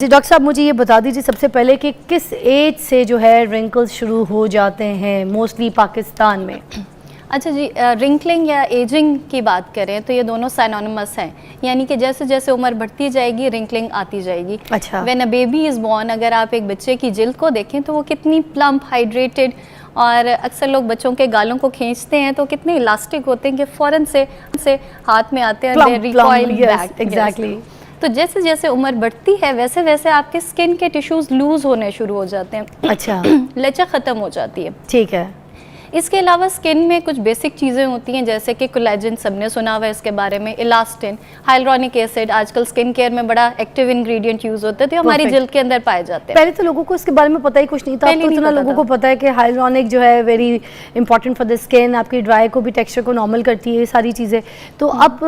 जी doctor साहब, मुझे ये बता दीजिए सबसे पहले कि किस एज से जो है रिंकल्स शुरू हो जाते हैं मोस्टली पाकिस्तान में। अच्छा जी, रिंकलिंग या एजिंग की बात करें तो ये दोनों साइनोनिमस हैं, यानी कि जैसे जैसे उम्र बढ़ती जाएगी रिंकलिंग आती जाएगी। अच्छा। When a baby is born, अगर आप एक बच्चे की जिल्द को देखें तो वो कितनी प्लम्प, हाइड्रेटेड, और अक्सर लोग बच्चों के गालों को खींचते हैं तो कितने इलास्टिक होते हैं कि फ़ौरन से हाथ में आते हैं, दे रिकॉइल बैक। एग्जैक्टली। तो जैसे जैसे उम्र बढ़ती है वैसे वैसे आपके स्किन के टिश्यूज़ लूज़ होने शुरू हो जाते हैं। अच्छा। लचक ख़त्म हो जाती है। ठीक है। इसके अलावा स्किन में कुछ बेसिक चीज़ें होती हैं जैसे कि कोलेजन, सबने सुना हुआ है इसके बारे में, इलास्टिन, हाइलुरोनिक एसिड, आजकल स्किन केयर में बड़ा एक्टिव इंग्रेडिएंट यूज़ होते हैं तो हमारी जिल्द के अंदर पाए जाते हैं। पहले तो लोगों को इसके बारे में पता ही कुछ नहीं था, तो इतना लोगों को पता है कि हाइलुरोनिक जो है very important for the skin, आपकी ड्राई को भी, टेक्सचर को नॉर्मल करती है, ये सारी चीज़ें। तो अब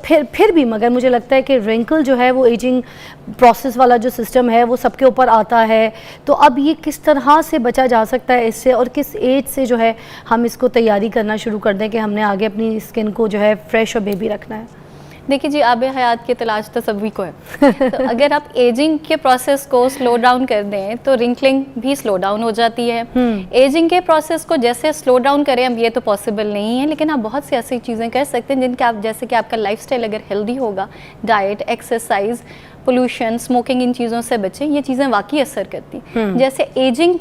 फिर भी मगर मुझे लगता है कि रिंकल जो है वो एजिंग प्रोसेस वाला जो सिस्टम है वो सबके ऊपर आता है। तो अब ये किस तरह से बचा जा सकता है इससे, और किस एज से जो है हम इसको तैयारी करना शुरू कर दें कि हमने आगे अपनी स्किन को जो है फ्रेश और बेबी रखना है। देखिए जी, आब हयात की तलाश तो सभी को है। तो अगर आप एजिंग के प्रोसेस को स्लो डाउन कर दें तो रिंकलिंग भी स्लो डाउन हो जाती है। एजिंग के प्रोसेस को जैसे स्लो डाउन करें अब ये तो पॉसिबल नहीं है, लेकिन आप बहुत सी ऐसी चीज़ें कर सकते हैं जिनके आप, जैसे कि आपका लाइफस्टाइल अगर हेल्दी होगा, डाइट, एक्सरसाइज, पोल्यूशन, स्मोकिंग, इन चीज़ों से बचें, ये चीज़ें वाकई असर करती। जैसे एजिंग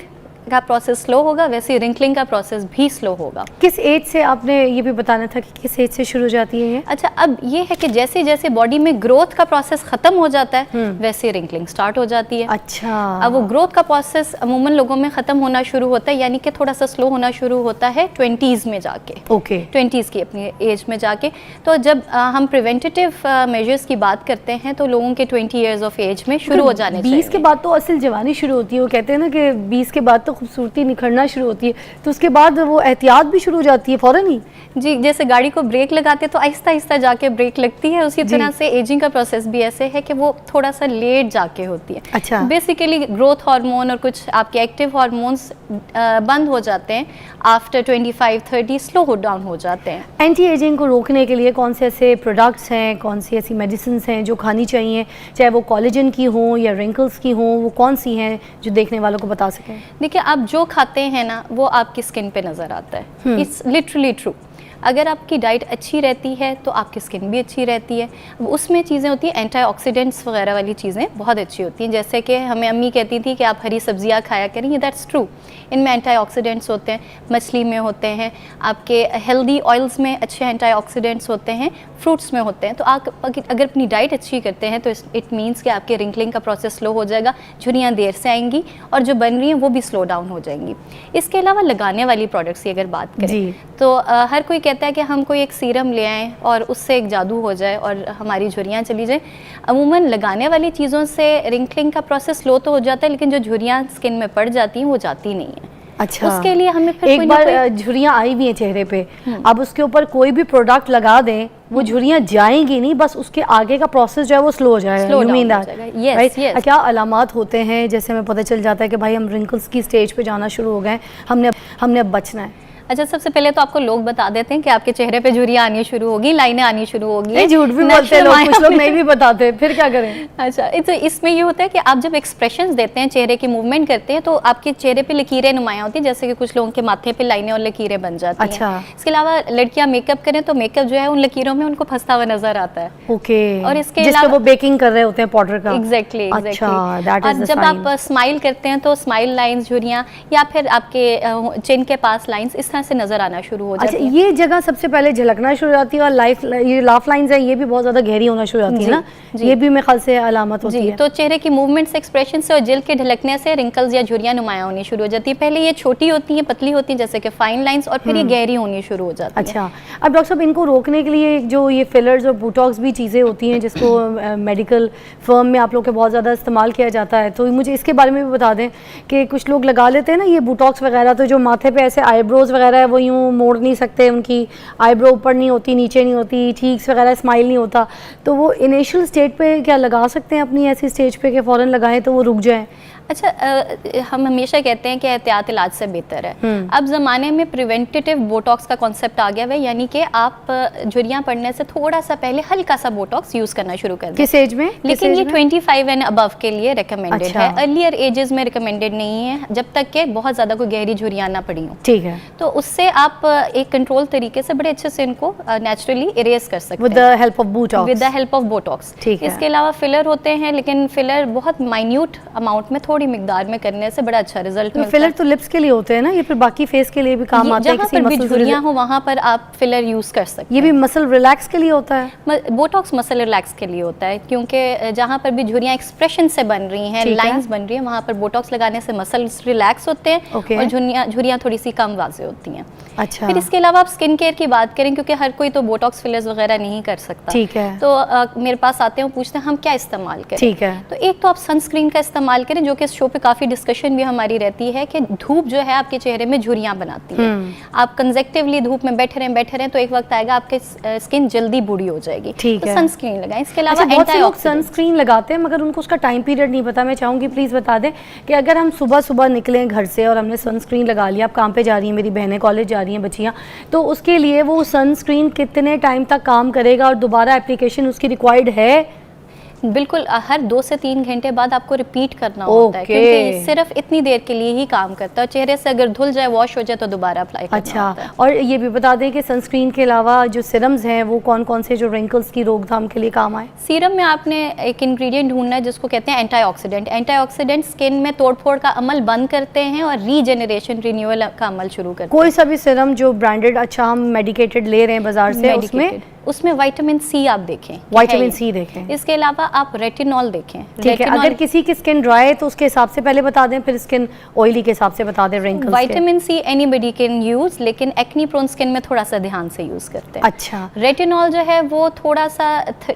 का प्रोसेस स्लो होगा वैसे रिंकलिंग का प्रोसेस भी स्लो होगा। किस एज से, आपने ये भी बताना था कि किस एज से शुरू हो जाती है ये? अच्छा, अब ये है कि जैसे जैसे बॉडी में ग्रोथ का प्रोसेस खत्म हो जाता है वैसे रिंकलिंग स्टार्ट हो जाती है। अच्छा। अब वो ग्रोथ का प्रोसेस अमूमन लोगों में खत्म होना शुरू होता है, यानी कि थोड़ा सा स्लो होना शुरू होता है 20s में जाके। ओके। 20s की अपनी एज में जाके। तो जब हम प्रिवेंटिव मेजर्स की बात करते हैं तो लोगों के 20 ईयर्स ऑफ एज में शुरू हो जाने चाहिए। 20 के बाद तो असल जवानी शुरू होती है, वो कहते हैं ना कि 20 के बाद तो खूबसूरती निखरना शुरू होती है, तो उसके बाद वो एहतियात भी शुरू हो जाती है फौरन ही। जी, जैसे गाड़ी को ब्रेक लगाते तो आहिस्ता आहिस्ता जाके ब्रेक लगती है, उसी तरह से एजिंग का प्रोसेस भी ऐसे है कि वो थोड़ा सा लेट जाके होती है। अच्छा। बेसिकली ग्रोथ हार्मोन और कुछ आपके एक्टिव हार्मोन्स बंद हो जाते हैं आफ्टर 25-30, स्लो डाउन हो जाते हैं। एंटी एजिंग को रोकने के लिए कौन से ऐसे प्रोडक्ट्स हैं, कौन सी ऐसी मेडिसिन हैं जो खानी चाहिए, चाहे वो कोलेजन की हो या रिंकल्स की हो, वो कौन सी हैं जो देखने वालों को बता सकें? देखिए, आप जो खाते हैं ना वो आपकी स्किन पे नज़र आता है। It's literally true. अगर आपकी डाइट अच्छी रहती है तो आपकी स्किन भी अच्छी रहती है। उसमें चीज़ें होती हैं, एंटीऑक्सीडेंट्स वगैरह वाली चीज़ें बहुत अच्छी होती हैं, जैसे कि हमें अम्मी कहती थी कि आप हरी सब्जियां खाया करें, ये दैट्स ट्रू। इनमें एंटीऑक्सीडेंट्स होते हैं, मछली में होते हैं, आपके हेल्दी ऑयल्स में अच्छे एंटीऑक्सीडेंट्स होते हैं, फ्रूट्स में होते हैं। तो आप अगर अपनी डाइट अच्छी करते हैं तो इट मीन्स कि आपके रिंकलिंग का प्रोसेस स्लो हो जाएगा, झुर्रियाँ देर से आएंगी और जो बन रही हैं वो भी स्लो डाउन हो जाएंगी। इसके अलावा लगाने वाली प्रोडक्ट्स की अगर बात करें तो हर कोई कहता है कि हम कोई एक सीरम ले आएँ और उससे एक जादू हो जाए और हमारी झुर्रियाँ चली जाए। अमूमन लगाने वाली चीज़ों से रिंकलिंग का प्रोसेस स्लो तो हो जाता है, लेकिन जो झुर्रियाँ स्किन में पड़ जाती हैं वो जाती नहीं है। अच्छा। उसके लिए हमें फिर एक बार झुर्रियाँ आई हुई हैं चेहरे पे, अब उसके ऊपर कोई भी प्रोडक्ट लगा दें वो झुर्रियाँ जाएंगी नहीं, बस उसके आगे का प्रोसेस जो है वो स्लो हो जाएगा। yes. क्या अलामात होते हैं जैसे हमें पता चल जाता है कि भाई हम रिंकल्स की स्टेज पे जाना शुरू हो गए, हमने अब बचना है? अच्छा, सबसे पहले तो आपको लोग बता देते हैं कि आपके चेहरे पे झुर्रियाँ आनी शुरू होगी, लाइनें आनी शुरू होगी। झूठ भी बोलते हैं लोग, कुछ लोग नहीं भी बताते, फिर क्या करें? अच्छा, तो इसमें ये होता है कि आप जब एक्सप्रेशंस देते हैं, चेहरे की मूवमेंट करते हैं तो आपके चेहरे पे लकीरें नुमायां होती हैं, जैसे कि कुछ लोगों के माथे पे लाइनें और लकीरें बन जाती हैं। अच्छा। इसके अलावा लड़कियां मेकअप करें तो मेकअप जो है उन लकीरों में उनको फंसा हुआ नजर आता है। ओके। और इसके अलावा वो बेकिंग कर रहे होते हैं पाउडर का। एग्जैक्टली। अच्छा, और जब आप स्माइल करते हैं तो स्माइल लाइंस, झुर्रियाँ, या फिर आपके चिन के पास लाइंस इस तरह से नजर आना शुरू हो जाती है। ये जगह सबसे पहले झलकना शुरू हो जाती है, और ये लाफ लाइंस है ये भी बहुत ज्यादा गहरी होना शुरू हो जाती है ना, ये भी मेरे ख्याल से अलामत होती है। तो चेहरे की मूवमेंट से, एक्सप्रेशन से और जिल्द के ढलकने से रिंकल्स या झुर्रियाँ नुमायां होनी शुरू हो जाती है। पहले ये छोटी होती हैं, पतली होती हैं जैसे कि फाइन लाइंस, और फिर ये गहरी होनी शुरू हो जाती है। अच्छा, अब डॉक्टर साहब इनको रोकने के लिए जो ये फिलर्स और बोटॉक्स भी चीज़ें होती हैं जिसको मेडिकल फर्म में आप लोग के बहुत ज़्यादा इस्तेमाल किया जाता है, तो मुझे इसके बारे में भी बता दें कि कुछ लोग लगा लेते हैं ना ये बोटॉक्स वगैरह, तो जो माथे पे ऐसे आईब्रोज वगैरह है वो यूँ मोड़ नहीं सकते, उनकी आईब्रो ऊपर नहीं होती, नीचे नहीं होती, चीक्स वगैरह स्माइल नहीं होता, तो वो इनिशियल स्टेज पे क्या लगा सकते हैं अपनी ऐसी स्टेज पे कि फ़ौरन लगाएं तो वो रुक जाएं? अच्छा, हम हमेशा कहते हैं कि एहतियात इलाज से बेहतर है। अब ज़माने में प्रिवेंटिव बोटॉक्स का कॉन्सेप्ट आ गया है, यानी कि आप झुर्रियाँ पड़ने से थोड़ा सा पहले हल्का सा बोटॉक्स यूज़ करना शुरू कर दें। किस एज में? लेकिन ये 25 एंड अबव के लिए रिकमेंडेड अच्छा। है, अर्लियर एजेस में रिकमेंडेड नहीं है, जब तक कि बहुत ज़्यादा कोई गहरी झुर्रियाँ ना पड़ी हों। ठीक है। तो उससे आप एक कंट्रोल तरीके से बड़े अच्छे से इनको नेचुरली इरेज कर सकते हैं with the help of Botox. With the help of Botox. ठीक है। इसके अलावा फिलर होते हैं, लेकिन फिलर बहुत माइन्यूट अमाउंट में, थोड़ी मिकदार में करने से बड़ा अच्छा रिजल्ट मिलता है। फिलर तो लिप्स के लिए होते हैं ना, ये फिर बाकी फेस के लिए भी काम आते हैं? जहाँ पर भी झुर्रियाँ हो वहाँ पर आप फिलर यूज कर सकते हैं। ये भी मसल रिलैक्स के लिए होता है? बोटॉक्स मसल रिलैक्स के लिए होता है, क्योंकि जहाँ पर भी झुर्रियाँ एक्सप्रेशन से बन रही हैं, लाइंस बन रही हैं, वहाँ पर बोटॉक्स लगाने से मसल्स रिलैक्स होते हैं और झुर्रियाँ थोड़ी सी कम वाज़ेह होती हैं। अच्छा। फिर इसके अलावा आप स्किन केयर की बात करें, क्योंकि हर कोई तो बोटॉक्स फिलर्स वगैरह नहीं कर सकता। ठीक है। तो मेरे पास आते हैं, पूछते हैं हम क्या इस्तेमाल करें। ठीक है। तो एक तो आप सनस्क्रीन का इस्तेमाल करें, जो कि इस शो पे काफ़ी डिस्कशन भी हमारी रहती है कि धूप जो है आपके चेहरे में झुर्रियाँ बनाती है। आप कंजेक्टिवली धूप में बैठे रहें तो एक वक्त आएगा आपके स्किन जल्दी बूढ़ी हो जाएगी। ठीक है। तो सनस्क्रीन लगाएं। इसके अलावा अच्छा, बहुत से लोग सनस्क्रीन लगाते हैं मगर उनको उसका टाइम पीरियड नहीं पता। मैं चाहूँगी प्लीज़ बता दें कि अगर हम सुबह सुबह निकलें घर से और हमने सनस्क्रीन लगा लिया, आप काम पे जा रही हैं, मेरी बहनें कॉलेज जा रही हैं बच्चियाँ, तो उसके लिए वो सनस्क्रीन कितने टाइम तक काम करेगा और दोबारा एप्लीकेशन उसकी रिक्वायर्ड है? बिल्कुल, हर 2 से 3 घंटे बाद आपको रिपीट करना होता है, क्योंकि सिर्फ इतनी देर के लिए ही काम करता है। चेहरे से अगर धुल जाए, वॉश हो जाए तो दोबारा अप्लाई करना होता है। अच्छा, और ये भी बता दें कि सनस्क्रीन के अलावा जो सीरम्स हैं वो कौन कौन से जो रिंकल्स की रोकथाम के लिए काम आए? सीरम में आपने एक इंग्रेडिएंट ढूंढना है जिसको कहते हैं एंटीऑक्सीडेंट। एंटीऑक्सीडेंट स्किन में तोड़फोड़ का अमल बंद करते हैं और रीजेनरेशन, रिन्यूअल का अमल शुरू करते हैं। कोई सा भी सीरम जो ब्रांडेड अच्छा हम मेडिकेटेड ले रहे हैं बाजार से, उसमें विटामिन सी आप देखें, विटामिन सी देखें। इसके अलावा आप रेटिनॉल देखें। ठीक है। अगर किसी की स्किन ड्राई है तो उसके हिसाब से पहले बता दें, फिर स्किन ऑयली के हिसाब से बता दें wrinkles. Vitamin C anybody can use, लेकिन एक्नी प्रोन स्किन में थोड़ा सा ध्यान से यूज करते हैं। अच्छा। रेटिनॉल जो है वो थोड़ा सा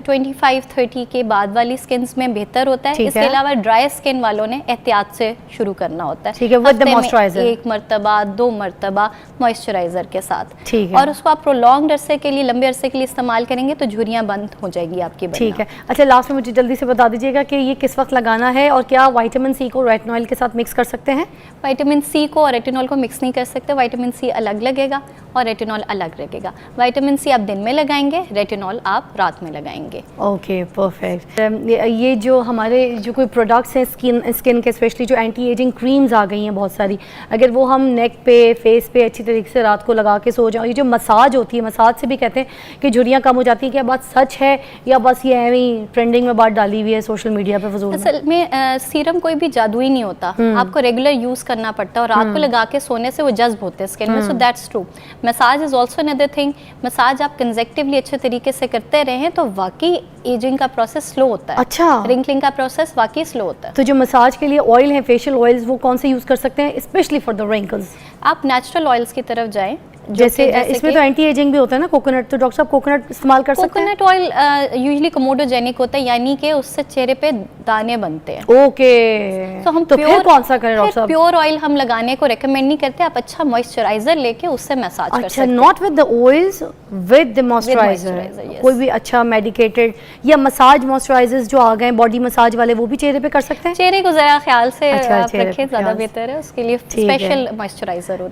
25-30 के बाद वाली स्किन में बेहतर होता है। इसके अलावा ड्राई स्किन वालों ने एहतियात से शुरू करना होता है। ठीक है, विद द मॉइस्चराइजर, 1 मरतबा 2 मरतबा मॉइस्चराइजर के साथ। ठीक है। और उसको आप प्रोलॉन्ग्ड अरसे के लिए, लंबे अरसे के लिए इस्तेमाल करेंगे तो झुर्रियाँ बंद हो जाएगी आपकी। ठीक है। अच्छा, लास्ट में मुझे जल्दी से बता दीजिएगा कि ये किस वक्त लगाना है और क्या विटामिन सी को रेटिनॉल के साथ मिक्स कर सकते हैं? विटामिन सी को और रेटिनॉल को मिक्स नहीं कर सकते। विटामिन सी अलग लगेगा और रेटिनॉल अलग लगेगा। विटामिन सी आप दिन में लगाएंगे, रेटिनॉल आप रात में लगाएंगे। Okay, perfect. ये जो हमारे जो कोई प्रोडक्ट्स हैं स्किन के, स्पेशली जो एंटी एजिंग क्रीम्स आ गई हैं बहुत सारी, अगर वो हम नेक पे, फेस पे अच्छी तरीके से रात को लगा के सो जाओ, ये जो मसाज होती है, मसाज से भी कहते हैं कि झुर्रियाँ कम हो जाती हैं, क्या बात सच है या बस ये एवं ट्रेंडिंग में बात डाली हुई है सोशल मीडिया पे फजूल? असल में सीरम कोई भी जादुई नहीं होता, आपको रेगुलर यूज करना पड़ता है और रात को लगा के सोने से वो जज्ब होते हैं स्किन में। So that's true. Massage is also another thing. Massage आप कंजेक्टिवली अच्छे तरीके से करते रहें तो वाकई एजिंग का प्रोसेस स्लो होता है। अच्छा। रिंकलिंग का प्रोसेस वाकई स्लो होता है। तो जो मसाज के लिए ऑयल है, फेशियल ऑयल्स, वो कौन से यूज कर सकते हैं स्पेशली फॉर द रिंकल्स? आप नेचुरल ऑयल्स की तरफ जाएं। जैसे इसमें तो एंटी एजिंग भी होता है ना, कोकोनट, तो डॉक्टर साहब कोकोनट इस्तेमाल कर सकते हैं? कोकोनट ऑयल यूजुअली कोमोडोजेनिक होता है, यानी कि उससे चेहरे पे दाने बनते हैं। ओके। तो हम फिर कौन सा करें डॉक्टर साहब? प्योर ऑयल हम लगाने को रेकमेंड नहीं करते। आप अच्छा मॉइस्चराइजर लेके उससे मसाज कर सकते हैं। Not with the oils, with the moisturiser. कोई भी अच्छा मेडिकेटेड या मसाज मॉइस्चराइजर्स जो आ गए बॉडी मसाज वाले, वो भी चेहरे पे कर सकते हैं? चेहरे को जरा ख्याल से अच्छा, आप रखें, ज्यादा बेहतर है। उसके लिए स्पेशल मॉइस्चराइजर होते